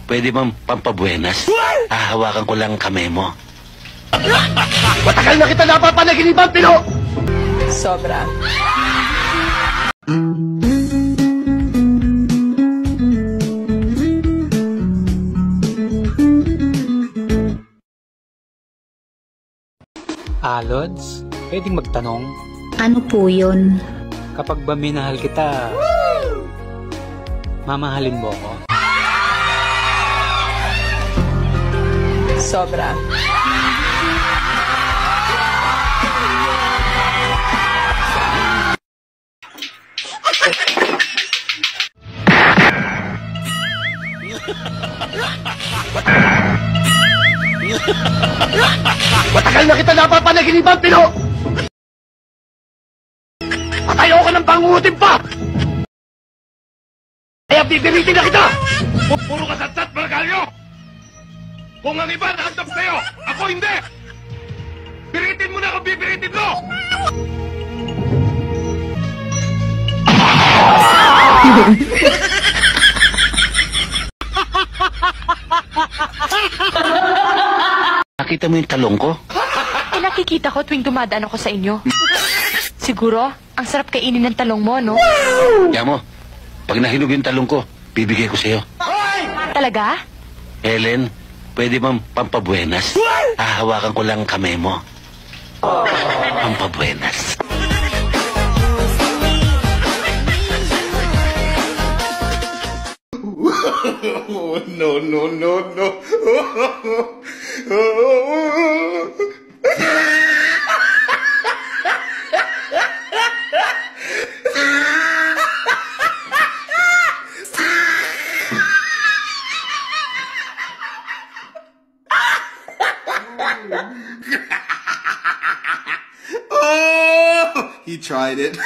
pwede bang pampabuenas? Hahawakan ko lang kamay mo. Matagal na kita napapanaginipan, Pino! Sobra. Lods, pwedeng magtanong? Ano po yun? Kapag ba minahal kita, mamahalin mo ako? Sobra. Matagal na kita napapanaginipan, Pino! At ayoko ng pangungutin pa! Kaya pipilitin na kita! Puro kasatsat, malagalyo! Kung ang iba nakandap sa'yo, ako hindi! Piritin mo na kung pipiritin mo! Nakita mo yung talong ko? Nakikita ko tuwing dumadaan ako sa inyo. Siguro, ang sarap kainin ng talong mo, no? Yamo, pag nahinog yung talong ko, bibigay ko sa'yo. Talaga? Helen, pwede bang pampabuenas? Hahawakan ko lang kamay mo. Pampabuenas. Oh, no, no, no, no. Oh, he tried it.